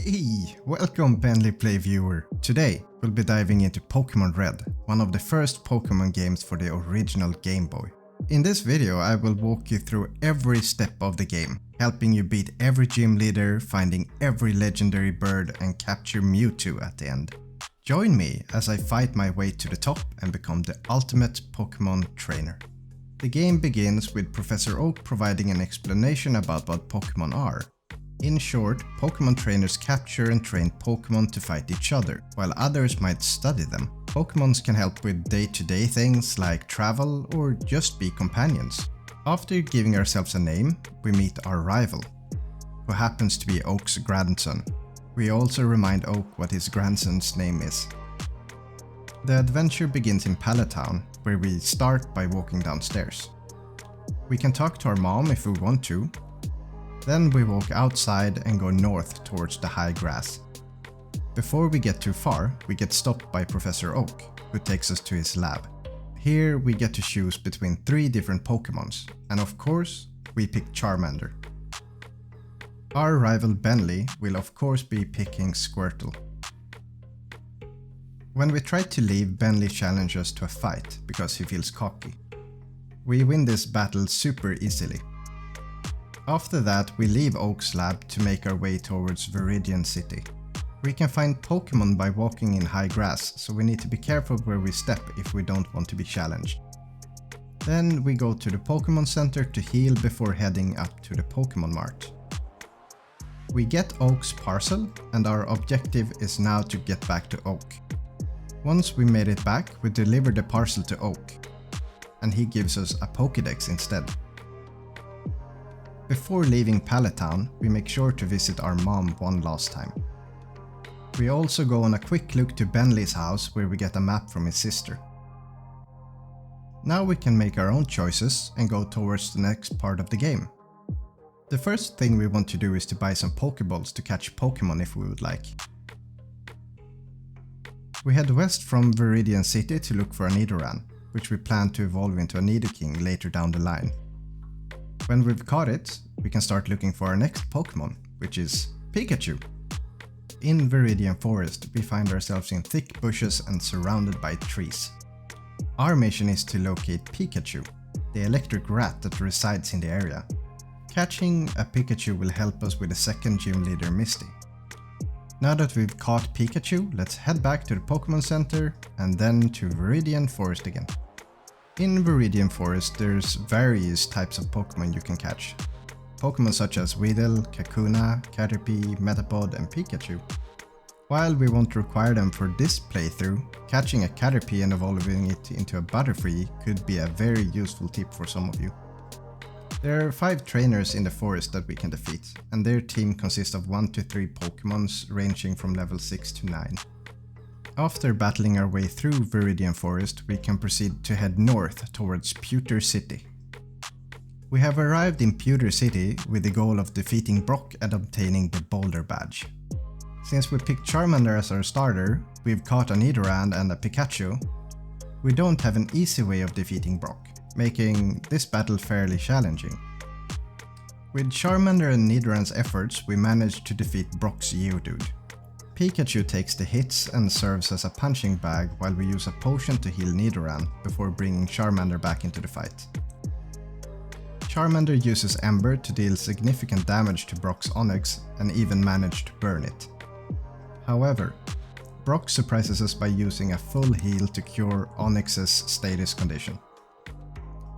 Hey, welcome PenleyPlay viewer. Today we'll be diving into Pokemon Red, one of the first Pokemon games for the original Game Boy. In this video I will walk you through every step of the game, helping you beat every gym leader, finding every legendary bird and capture Mewtwo at the end. Join me as I fight my way to the top and become the ultimate Pokemon trainer. The game begins with Professor Oak providing an explanation about what Pokemon are. In short, Pokemon trainers capture and train Pokemon to fight each other, while others might study them. Pokemons can help with day-to-day things like travel or just be companions. After giving ourselves a name, we meet our rival, who happens to be Oak's grandson. We also remind Oak what his grandson's name is. The adventure begins in Pallet-town, where we start by walking downstairs. We can talk to our mom if we want to. Then we walk outside and go north towards the high grass. Before we get too far, we get stopped by Professor Oak, who takes us to his lab. Here we get to choose between 3 different Pokemons, and of course, we pick Charmander. Our rival Bentley will of course be picking Squirtle. When we try to leave, Bentley challenges us to a fight because he feels cocky. We win this battle super easily. After that, we leave Oak's lab to make our way towards Viridian City. We can find Pokemon by walking in high grass, so we need to be careful where we step if we don't want to be challenged. Then we go to the Pokemon Center to heal before heading up to the Pokemon Mart. We get Oak's parcel, and our objective is now to get back to Oak. Once we made it back, we deliver the parcel to Oak, and he gives us a Pokédex instead. Before leaving Pallet-town, we make sure to visit our mom one last time. We also go on a quick look to Bentley's house where we get a map from his sister. Now we can make our own choices and go towards the next part of the game. The first thing we want to do is to buy some Pokeballs to catch Pokemon if we would like. We head west from Viridian City to look for a Nidoran, which we plan to evolve into a Nidoking later down the line. When we've caught it, we can start looking for our next Pokemon, which is Pikachu. In Viridian Forest, we find ourselves in thick bushes and surrounded by trees. Our mission is to locate Pikachu, the electric rat that resides in the area. Catching a Pikachu will help us with the second gym leader, Misty. Now that we've caught Pikachu, let's head back to the Pokemon Center and then to Viridian Forest again. In Viridian Forest, there's various types of Pokemon you can catch. Pokemon such as Weedle, Kakuna, Caterpie, Metapod and Pikachu. While we won't require them for this playthrough, catching a Caterpie and evolving it into a Butterfree could be a very useful tip for some of you. There are 5 trainers in the forest that we can defeat, and their team consists of 1 to 3 Pokemons ranging from level 6 to 9. After battling our way through Viridian Forest, we can proceed to head north towards Pewter City. We have arrived in Pewter City with the goal of defeating Brock and obtaining the Boulder Badge. Since we picked Charmander as our starter, we've caught a Nidoran and a Pikachu. We don't have an easy way of defeating Brock, making this battle fairly challenging. With Charmander and Nidoran's efforts, we managed to defeat Brock's Geodude. Pikachu takes the hits and serves as a punching bag while we use a potion to heal Nidoran before bringing Charmander back into the fight. Charmander uses Ember to deal significant damage to Brock's Onix and even manage to burn it. However, Brock surprises us by using a full heal to cure Onix's status condition.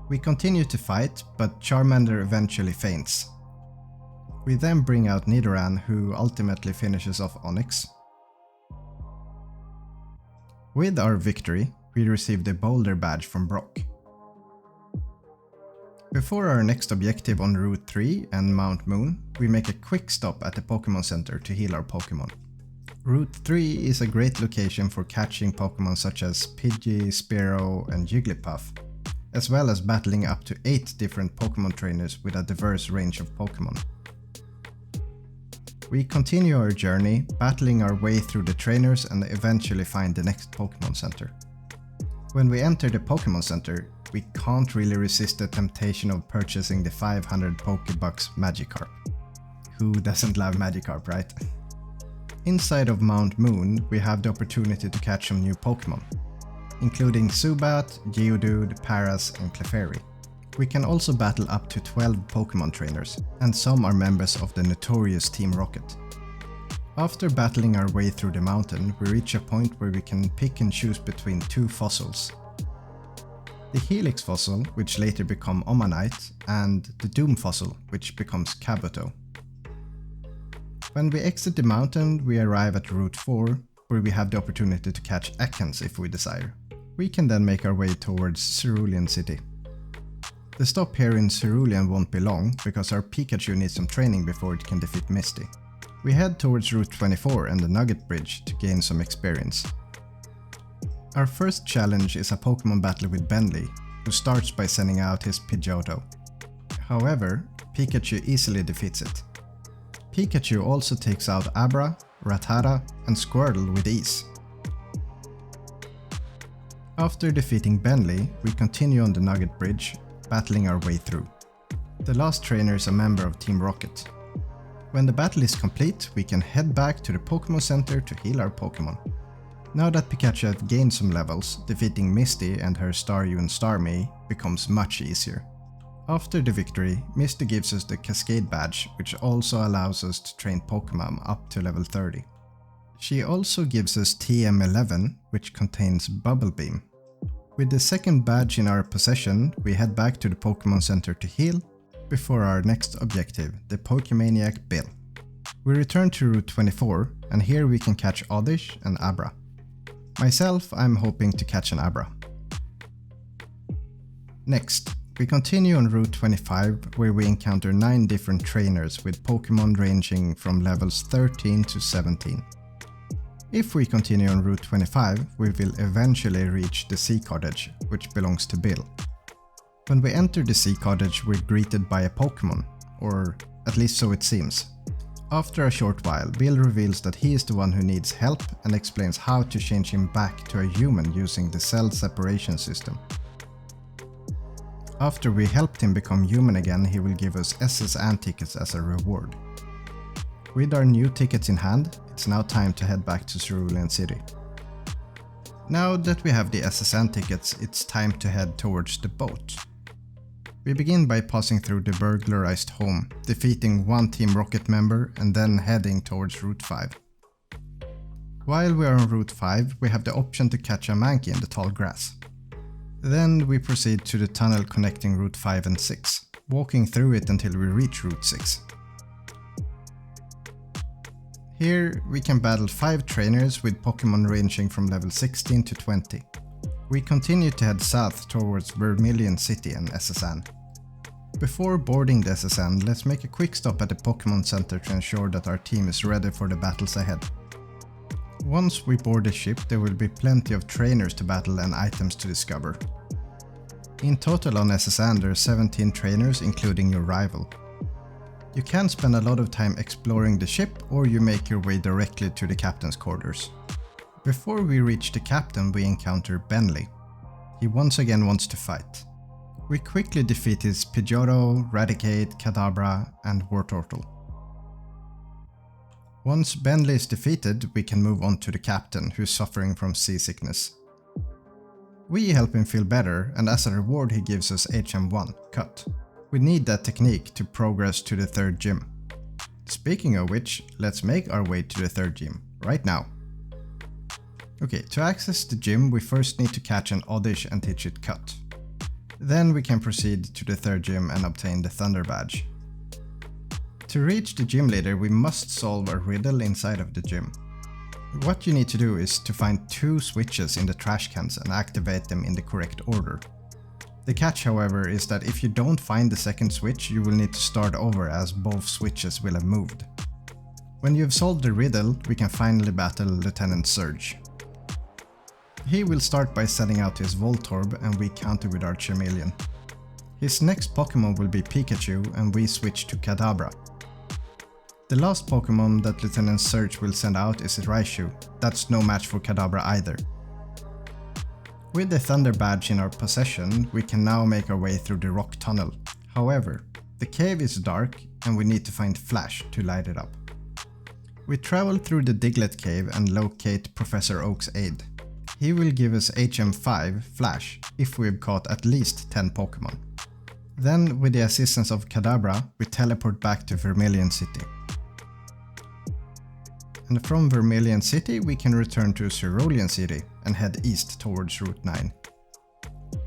We continue to fight, but Charmander eventually faints. We then bring out Nidoran, who ultimately finishes off Onix. With our victory, we receive the Boulder Badge from Brock. Before our next objective on Route 3 and Mount Moon, we make a quick stop at the Pokemon Center to heal our Pokemon. Route 3 is a great location for catching Pokemon such as Pidgey, Spearow and Jigglypuff, as well as battling up to 8 different Pokemon trainers with a diverse range of Pokemon. We continue our journey, battling our way through the trainers and eventually find the next Pokemon Center. When we enter the Pokemon Center, we can't really resist the temptation of purchasing the 500 Pokebucks Magikarp. Who doesn't love Magikarp, right? Inside of Mount Moon, we have the opportunity to catch some new Pokemon, including Zubat, Geodude, Paras and Clefairy. We can also battle up to 12 Pokemon trainers, and some are members of the notorious Team Rocket. After battling our way through the mountain, we reach a point where we can pick and choose between two fossils. The Helix fossil, which later become Omanite, and the Doom fossil, which becomes Kabuto. When we exit the mountain, we arrive at Route 4, where we have the opportunity to catch Ekans if we desire. We can then make our way towards Cerulean City. The stop here in Cerulean won't be long, because our Pikachu needs some training before it can defeat Misty. We head towards Route 24 and the Nugget Bridge to gain some experience. Our first challenge is a Pokemon battle with Bentley, who starts by sending out his Pidgeotto. However, Pikachu easily defeats it. Pikachu also takes out Abra, Rattata and Squirtle with ease. After defeating Bentley, we continue on the Nugget Bridge, battling our way through. The last trainer is a member of Team Rocket. When the battle is complete, we can head back to the Pokemon Center to heal our Pokemon. Now that Pikachu has gained some levels, defeating Misty and her Staryu and Starmie becomes much easier. After the victory, Misty gives us the Cascade Badge, which also allows us to train Pokemon up to level 30. She also gives us TM11, which contains Bubble Beam. With the second badge in our possession, we head back to the Pokemon Center to heal, before our next objective, the Pokemaniac Bill. We return to Route 24, and here we can catch Oddish and Abra. Myself, I'm hoping to catch an Abra. Next, we continue on Route 25, where we encounter 9 different trainers with Pokemon ranging from levels 13 to 17. If we continue on Route 25, we will eventually reach the Sea Cottage, which belongs to Bill. When we enter the Sea Cottage, we're greeted by a Pokemon, or at least so it seems. After a short while, Bill reveals that he is the one who needs help and explains how to change him back to a human using the cell separation system. After we helped him become human again, he will give us SSN tickets as a reward. With our new tickets in hand, it's now time to head back to Cerulean City. Now that we have the SSN tickets, it's time to head towards the boat. We begin by passing through the burglarized home, defeating one Team Rocket member and then heading towards Route 5. While we are on Route 5, we have the option to catch a Mankey in the tall grass. Then we proceed to the tunnel connecting Route 5 and 6, walking through it until we reach Route 6. Here we can battle 5 trainers with Pokemon ranging from level 16 to 20. We continue to head south towards Vermilion City and SSN. Before boarding the SSN, let's make a quick stop at the Pokemon Center to ensure that our team is ready for the battles ahead. Once we board the ship, there will be plenty of trainers to battle and items to discover. In total on SSN there are 17 trainers including your rival. You can spend a lot of time exploring the ship, or you make your way directly to the captain's quarters. Before we reach the captain, we encounter Bentley. He once again wants to fight. We quickly defeat his Pidgeotto, Raticate, Kadabra and Wartortle. Once Bentley is defeated, we can move on to the captain, who's suffering from seasickness. We help him feel better, and as a reward he gives us HM1, Cut. We need that technique to progress to the 3rd gym. Speaking of which, let's make our way to the 3rd gym, right now. Okay, to access the gym we first need to catch an Oddish and teach it Cut. Then we can proceed to the 3rd gym and obtain the Thunder Badge. To reach the gym leader we must solve a riddle inside of the gym. What you need to do is to find 2 switches in the trash cans and activate them in the correct order. The catch, however, is that if you don't find the second switch, you will need to start over as both switches will have moved. When you have solved the riddle, we can finally battle Lieutenant Surge. He will start by sending out his Voltorb and we counter with our Charmeleon. His next Pokemon will be Pikachu and we switch to Kadabra. The last Pokemon that Lieutenant Surge will send out is Raichu. That's no match for Kadabra either. With the Thunder Badge in our possession, we can now make our way through the rock tunnel. However, the cave is dark and we need to find Flash to light it up. We travel through the Diglett cave and locate Professor Oak's aide. He will give us HM5 Flash if we've caught at least 10 Pokemon. Then, with the assistance of Kadabra, we teleport back to Vermilion City. And from Vermilion City we can return to Cerulean City and head east towards Route 9.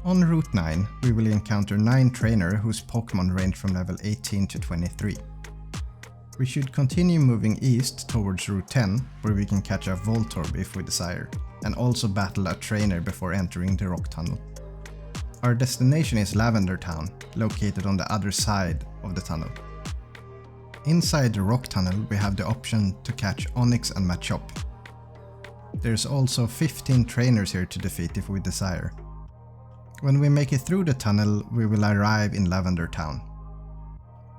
On Route 9 we will encounter 9 trainers whose Pokemon range from level 18 to 23. We should continue moving east towards Route 10, where we can catch a Voltorb if we desire, and also battle a trainer before entering the rock tunnel. Our destination is Lavender Town, located on the other side of the tunnel. Inside the rock tunnel we have the option to catch Onix and Machop. There's also 15 trainers here to defeat if we desire. When we make it through the tunnel we will arrive in Lavender Town.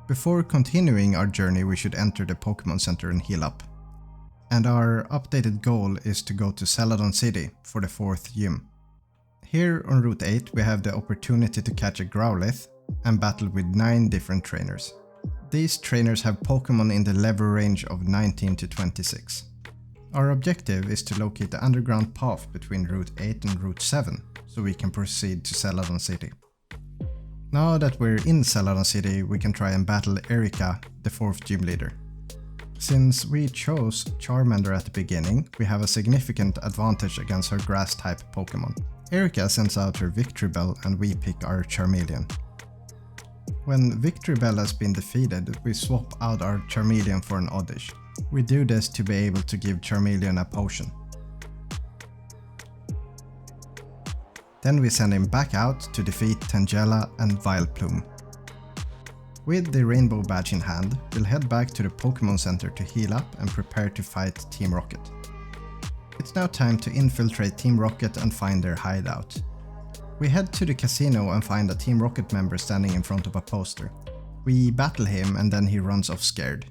Before continuing our journey we should enter the Pokemon Center and heal up. And our updated goal is to go to Celadon City for the 4th gym. Here on Route 8 we have the opportunity to catch a Growlithe and battle with 9 different trainers. These trainers have Pokemon in the level range of 19 to 26. Our objective is to locate the underground path between Route 8 and Route 7 so we can proceed to Celadon City. Now that we're in Celadon City we can try and battle Erika, the 4th gym leader. Since we chose Charmander at the beginning, we have a significant advantage against her grass-type Pokemon. Erika sends out her Victreebel and we pick our Charmeleon. When Victreebel has been defeated, we swap out our Charmeleon for an Oddish. We do this to be able to give Charmeleon a potion. Then we send him back out to defeat Tangela and Vileplume. With the Rainbow Badge in hand, we'll head back to the Pokemon Center to heal up and prepare to fight Team Rocket. It's now time to infiltrate Team Rocket and find their hideout. We head to the casino and find a Team Rocket member standing in front of a poster. We battle him and then he runs off scared.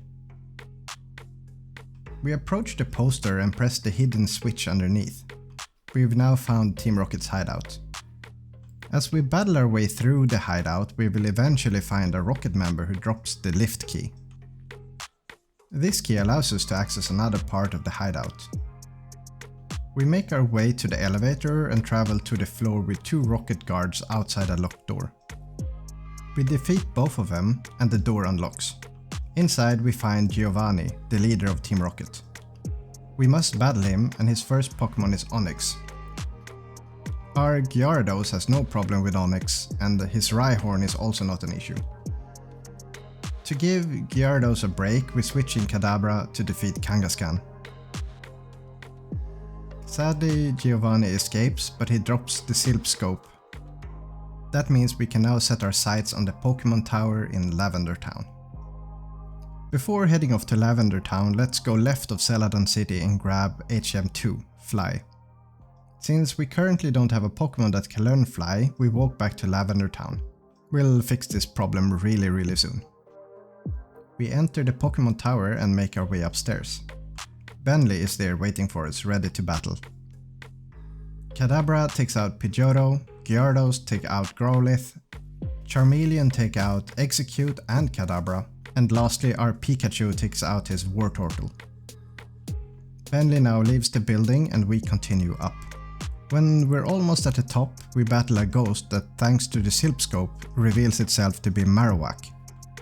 We approach the poster and press the hidden switch underneath. We've now found Team Rocket's hideout. As we battle our way through the hideout, we will eventually find a Rocket member who drops the lift key. This key allows us to access another part of the hideout. We make our way to the elevator and travel to the floor with 2 Rocket guards outside a locked door. We defeat both of them and the door unlocks. Inside we find Giovanni, the leader of Team Rocket. We must battle him and his first Pokemon is Onix. Our Gyarados has no problem with Onix and his Rhyhorn is also not an issue. To give Gyarados a break we switch in Kadabra to defeat Kangaskhan. Sadly Giovanni escapes but he drops the Silp Scope. That means we can now set our sights on the Pokemon Tower in Lavender Town. Before heading off to Lavender Town, let's go left of Celadon City and grab HM2, Fly. Since we currently don't have a Pokemon that can learn Fly, we walk back to Lavender Town. We'll fix this problem really soon. We enter the Pokemon Tower and make our way upstairs. Bentley is there waiting for us, ready to battle. Kadabra takes out Pidgeotto, Gyarados take out Growlithe, Charmeleon take out Execute and Kadabra, and lastly our Pikachu takes out his Wartortle. Bentley now leaves the building and we continue up. When we're almost at the top, we battle a ghost that thanks to the Silp Scope reveals itself to be Marowak.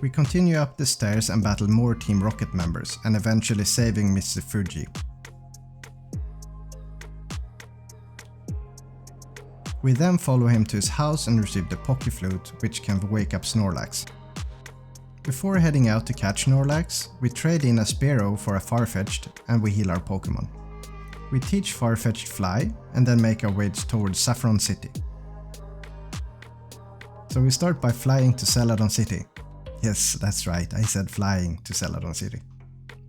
We continue up the stairs and battle more Team Rocket members and eventually saving Mr. Fuji. We then follow him to his house and receive the Poké Flute, which can wake up Snorlax. Before heading out to catch Snorlax, we trade in a Spearow for a Farfetch'd and we heal our Pokemon. We teach Farfetch'd Fly and then make our way towards Saffron City. So we start by flying to Celadon City. Yes, that's right, I said flying to Celadon City.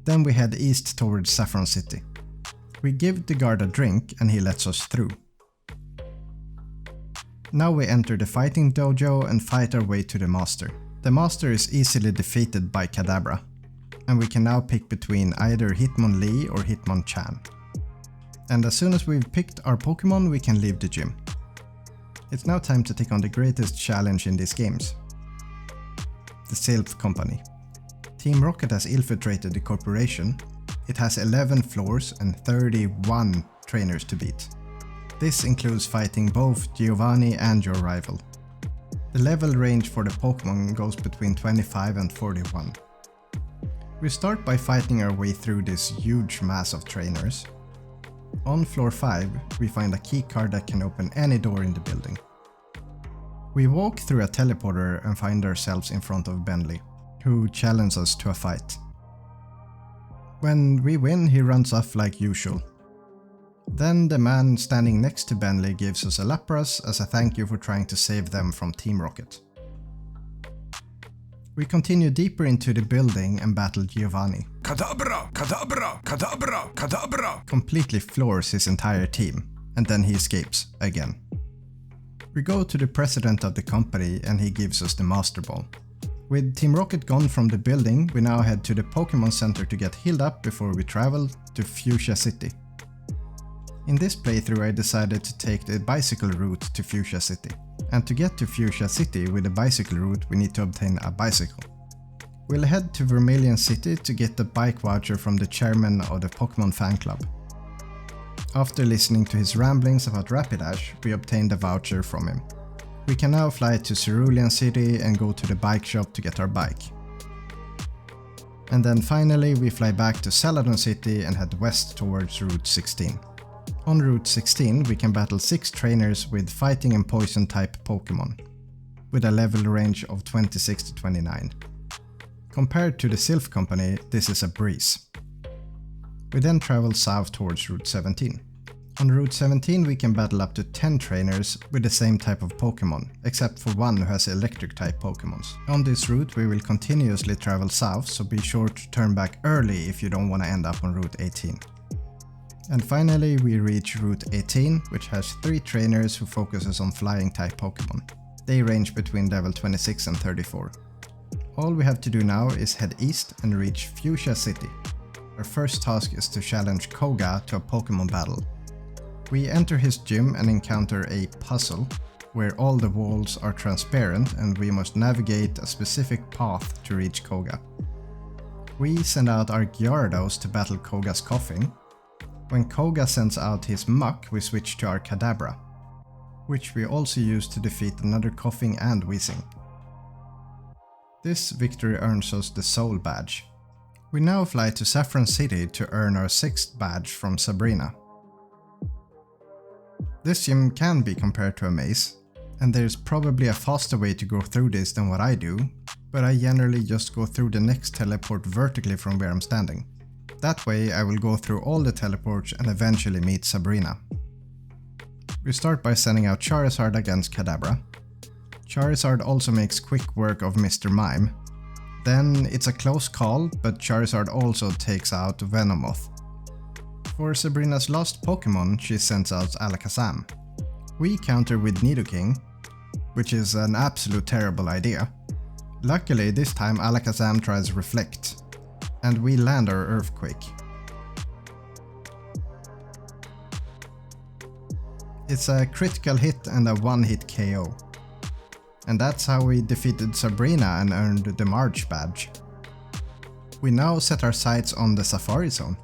Then we head east towards Saffron City. We give the guard a drink and he lets us through. Now we enter the fighting dojo and fight our way to the master. The master is easily defeated by Kadabra, and we can now pick between either Hitmonlee or Hitmonchan. And as soon as we've picked our Pokemon, we can leave the gym. It's now time to take on the greatest challenge in these games. The Silph Company. Team Rocket has infiltrated the corporation, It has 11 floors and 31 trainers to beat. This includes fighting both Giovanni and your rival. The level range for the Pokemon goes between 25 and 41. We start by fighting our way through this huge mass of trainers. On floor 5, we find a keycard that can open any door in the building. We walk through a teleporter and find ourselves in front of Benley, who challenges us to a fight. When we win, he runs off like usual. Then the man standing next to Benley gives us a Lapras as a thank you for trying to save them from Team Rocket. We continue deeper into the building and battle Giovanni. Kadabra! Kadabra! Kadabra! Kadabra! Completely floors his entire team, and then he escapes again. We go to the president of the company and he gives us the Master Ball. With Team Rocket gone from the building, we now head to the Pokemon Center to get healed up before we travel to Fuchsia City. In this playthrough I decided to take the bicycle route to Fuchsia City. And to get to Fuchsia City with the bicycle route we need to obtain a bicycle. We'll head to Vermilion City to get the bike voucher from the chairman of the Pokemon fan club. After listening to his ramblings about Rapidash, we obtained the voucher from him. We can now fly to Cerulean City and go to the bike shop to get our bike. And then finally we fly back to Celadon City and head west towards Route 16. On Route 16 we can battle 6 trainers with fighting and poison type Pokemon, with a level range of 26 to 29. Compared to the Sylph Company, this is a breeze. We then travel south towards Route 17. On Route 17 we can battle up to 10 trainers with the same type of Pokemon, except for one who has electric type Pokemons. On this route we will continuously travel south, so be sure to turn back early if you don't want to end up on Route 18. And finally we reach Route 18, which has 3 trainers who focuses on flying type Pokemon. They range between level 26 and 34. All we have to do now is head east and reach Fuchsia City. Our first task is to challenge Koga to a Pokemon battle. We enter his gym and encounter a puzzle, where all the walls are transparent and we must navigate a specific path to reach Koga. We send out our Gyarados to battle Koga's Coughing. When Koga sends out his Muck, we switch to our Kadabra, which we also use to defeat another Coughing and Wheezing. This victory earns us the Soul Badge. We now fly to Saffron City to earn our 6th badge from Sabrina. This gym can be compared to a maze, and there's probably a faster way to go through this than what I do, but I generally just go through the next teleport vertically from where I'm standing. That way I will go through all the teleports and eventually meet Sabrina. We start by sending out Charizard against Kadabra. Charizard also makes quick work of Mr. Mime. Then it's a close call, but Charizard also takes out Venomoth. For Sabrina's last Pokemon, she sends out Alakazam. We counter with Nidoking, which is an absolute terrible idea. Luckily this time Alakazam tries Reflect, and we land our Earthquake. It's a critical hit and a one-hit KO. And that's how we defeated Sabrina and earned the March badge. We now set our sights on the Safari Zone.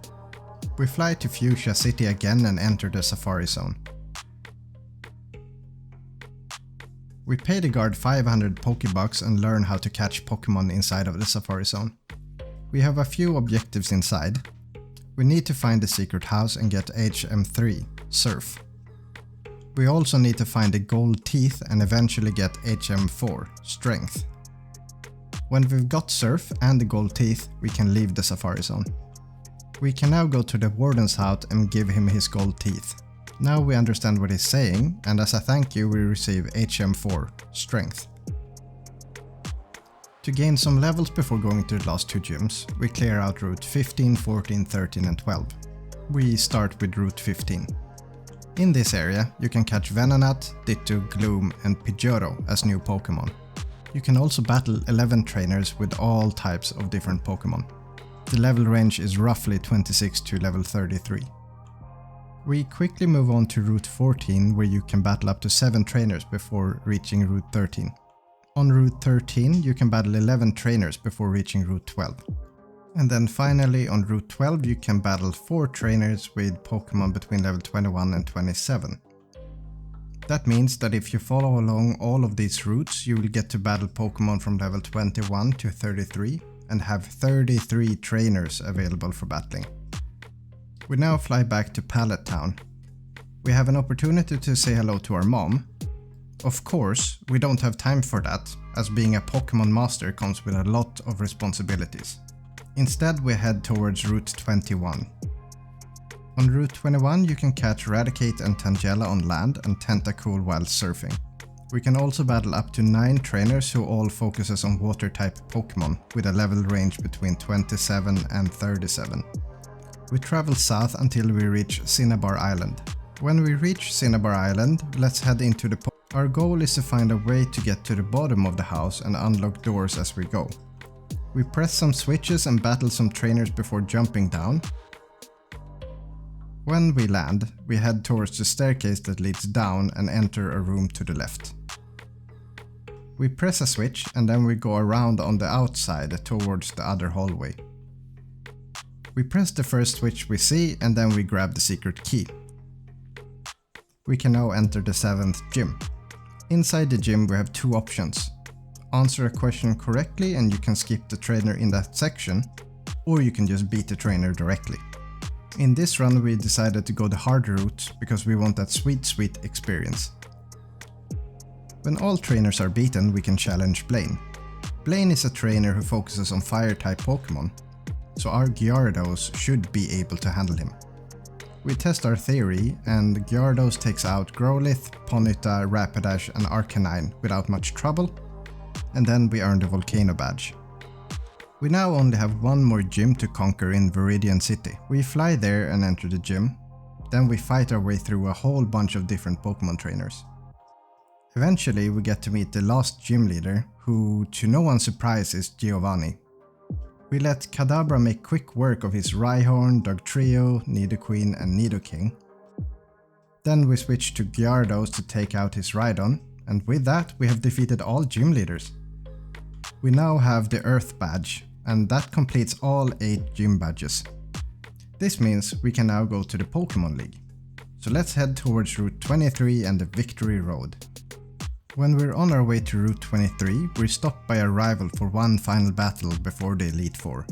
We fly to Fuchsia City again and enter the Safari Zone. We pay the guard 500 Pokebucks and learn how to catch Pokemon inside of the Safari Zone. We have a few objectives inside. We need to find the secret house and get HM3, Surf. We also need to find the gold teeth and eventually get HM4, Strength. When we've got Surf and the gold teeth, we can leave the Safari Zone. We can now go to the Warden's house and give him his gold teeth. Now we understand what he's saying, and as a thank you we receive HM4, Strength. To gain some levels before going to the last 2 gyms, we clear out Route 15, 14, 13 and 12. We start with Route 15. In this area, you can catch Venonat, Ditto, Gloom and Pidgeotto as new Pokemon. You can also battle 11 trainers with all types of different Pokemon. The level range is roughly 26 to level 33. We quickly move on to Route 14, where you can battle up to 7 trainers before reaching Route 13. On Route 13 you can battle 11 trainers before reaching Route 12. And then finally on Route 12 you can battle 4 trainers with Pokemon between level 21 and 27. That means that if you follow along all of these routes, you will get to battle Pokemon from level 21 to 33 and have 33 trainers available for battling. We now fly back to Pallet Town. We have an opportunity to say hello to our mom. Of course, we don't have time for that, as being a Pokemon master comes with a lot of responsibilities. Instead, we head towards Route 21. On Route 21 you can catch Raticate and Tangela on land and Tentacool while surfing. We can also battle up to 9 trainers who all focuses on water type Pokemon with a level range between 27 and 37. We travel south until we reach Cinnabar Island. When we reach Cinnabar Island, let's head into the Our goal is to find a way to get to the bottom of the house and unlock doors as we go. We press some switches and battle some trainers before jumping down. When we land, we head towards the staircase that leads down and enter a room to the left. We press a switch and then we go around on the outside towards the other hallway. We press the first switch we see and then we grab the secret key. We can now enter the 7th gym. Inside the gym we have 2 options. Answer a question correctly and you can skip the trainer in that section, or you can just beat the trainer directly. In this run we decided to go the hard route because we want that sweet experience. When all trainers are beaten we can challenge Blaine. Blaine is a trainer who focuses on fire type Pokemon, so our Gyarados should be able to handle him. We test our theory and Gyarados takes out Growlithe, Ponyta, Rapidash and Arcanine without much trouble, and then we earn the Volcano badge. We now only have one more gym to conquer in Viridian City. We fly there and enter the gym, then we fight our way through a whole bunch of different Pokemon trainers. Eventually we get to meet the last gym leader, who to no one's surprise is Giovanni. We let Kadabra make quick work of his Rhyhorn, Dugtrio, Nidoqueen and Nidoking. Then we switch to Gyarados to take out his Rhydon, and with that we have defeated all gym leaders. We now have the Earth badge, and that completes all 8 gym badges. This means we can now go to the Pokemon League. So let's head towards Route 23 and the Victory Road. When we're on our way to Route 23, we're stopped by a rival for one final battle before the Elite Four.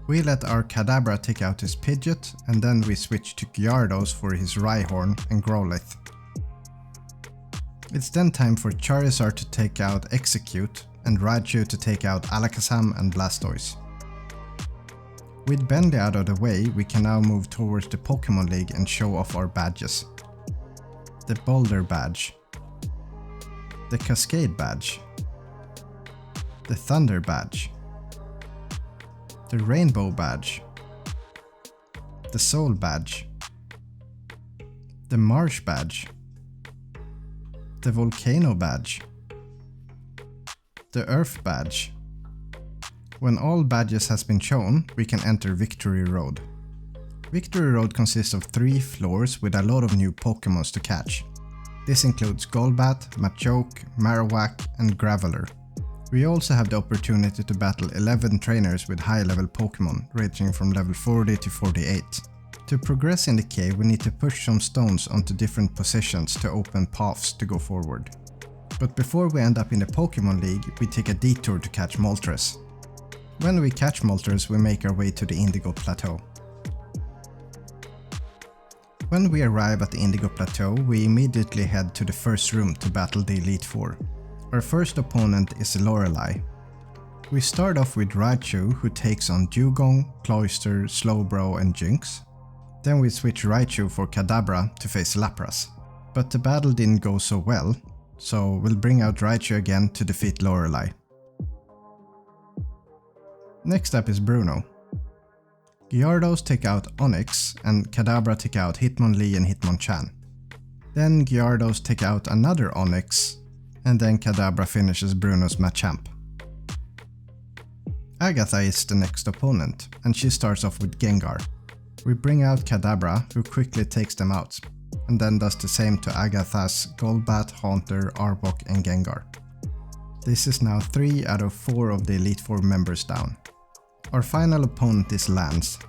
We let our Kadabra take out his Pidgeot, and then we switch to Gyarados for his Rhyhorn and Growlithe. It's then time for Charizard to take out Execute, and Raichu to take out Alakazam and Blastoise. With Bendy out of the way, we can now move towards the Pokemon League and show off our badges. The Boulder badge, the Cascade badge, the Thunder badge, the Rainbow badge, the Soul badge, the Marsh badge, the Volcano badge, the Earth badge. When all badges has been shown, we can enter Victory Road. Victory Road consists of 3 floors with a lot of new Pokemons to catch. This includes Golbat, Machoke, Marowak and Graveler. We also have the opportunity to battle 11 trainers with high level Pokemon, ranging from level 40 to 48. To progress in the cave we need to push some stones onto different positions to open paths to go forward. But before we end up in the Pokemon League, we take a detour to catch Moltres. When we catch Moltres, we make our way to the Indigo Plateau. When we arrive at the Indigo Plateau, we immediately head to the first room to battle the Elite Four. Our first opponent is Lorelei. We start off with Raichu, who takes on Dugong, Cloyster, Slowbro and Jynx. Then we switch Raichu for Kadabra to face Lapras. But the battle didn't go so well, so we'll bring out Raichu again to defeat Lorelei. Next up is Bruno. Gyarados take out Onix and Kadabra take out Hitmonlee and Hitmonchan. Then Gyarados take out another Onix, and then Kadabra finishes Bruno's Machamp. Agatha is the next opponent, and she starts off with Gengar. We bring out Kadabra, who quickly takes them out, and then does the same to Agatha's Golbat, Haunter, Arbok and Gengar. This is now 3 out of 4 of the Elite Four members down. Our final opponent is Lance.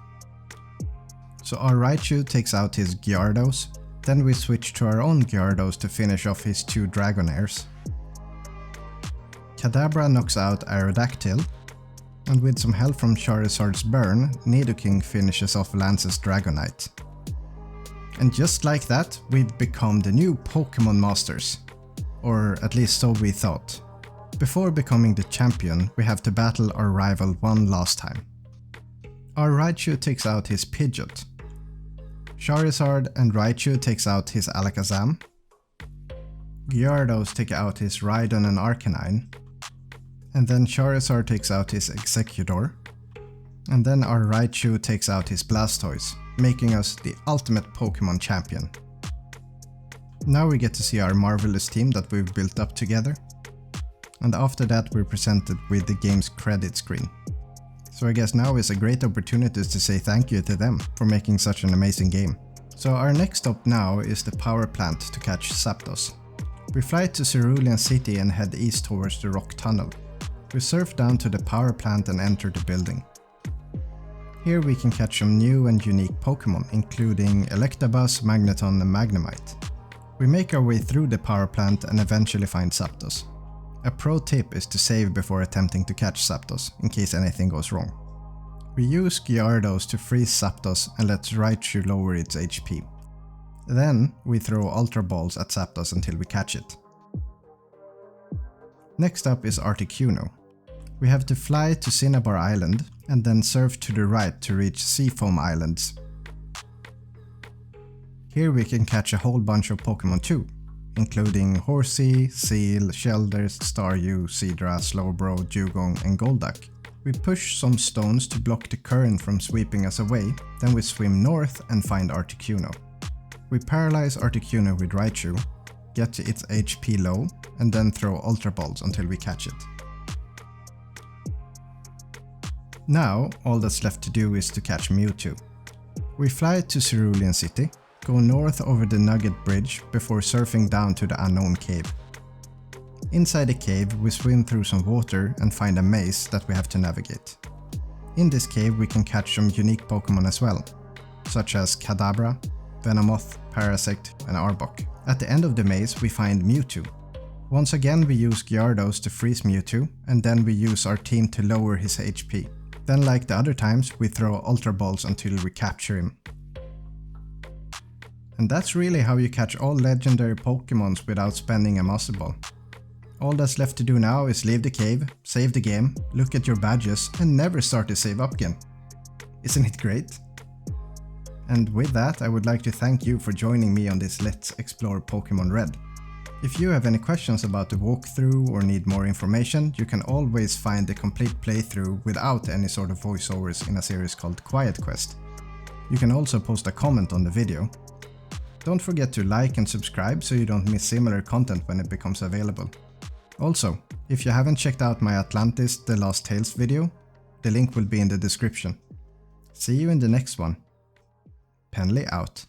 So our Raichu takes out his Gyarados, then we switch to our own Gyarados to finish off his 2 Dragonairs. Kadabra knocks out Aerodactyl, and with some help from Charizard's burn, Nidoking finishes off Lance's Dragonite. And just like that, we've become the new Pokemon Masters. Or at least so we thought. Before becoming the champion, we have to battle our rival one last time. Our Raichu takes out his Pidgeot. Charizard and Raichu takes out his Alakazam. Gyarados take out his Rhydon and Arcanine. And then Charizard takes out his Executor. And then our Raichu takes out his Blastoise, making us the ultimate Pokemon champion. Now we get to see our marvelous team that we've built up together. And after that we're presented with the game's credit screen. So I guess now is a great opportunity to say thank you to them for making such an amazing game. So our next stop now is the power plant to catch Zapdos. We fly to Cerulean City and head east towards the rock tunnel. We surf down to the power plant and enter the building. Here we can catch some new and unique Pokemon, including Electabuzz, Magneton and Magnemite. We make our way through the power plant and eventually find Zapdos. A pro tip is to save before attempting to catch Zapdos, in case anything goes wrong. We use Gyarados to freeze Zapdos and let Raichu lower its HP. Then we throw Ultra Balls at Zapdos until we catch it. Next up is Articuno. We have to fly to Cinnabar Island and then surf to the right to reach Seafoam Islands. Here we can catch a whole bunch of Pokemon too, including Horsea, Seal, Shelder, Staryu, Seadra, Slowbro, Dugong and Golduck. We push some stones to block the current from sweeping us away, then we swim north and find Articuno. We paralyze Articuno with Raichu, get its HP low, and then throw Ultra Balls until we catch it. Now, all that's left to do is to catch Mewtwo. We fly to Cerulean City, go north over the Nugget Bridge before surfing down to the unknown cave. Inside the cave, we swim through some water and find a maze that we have to navigate. In this cave we can catch some unique Pokemon as well, such as Kadabra, Venomoth, Parasect and Arbok. At the end of the maze we find Mewtwo. Once again we use Gyarados to freeze Mewtwo, and then we use our team to lower his HP. Then like the other times we throw Ultra Balls until we capture him. And that's really how you catch all legendary Pokemons without spending a Master Ball. All that's left to do now is leave the cave, save the game, look at your badges and never start to save up again. Isn't it great? And with that I would like to thank you for joining me on this Let's Explore Pokemon Red. If you have any questions about the walkthrough or need more information, you can always find the complete playthrough without any sort of voiceovers in a series called Quiet Quest. You can also post a comment on the video. Don't forget to like and subscribe so you don't miss similar content when it becomes available. Also, if you haven't checked out my Atlantis The Lost Tales video, the link will be in the description. See you in the next one. Penley out.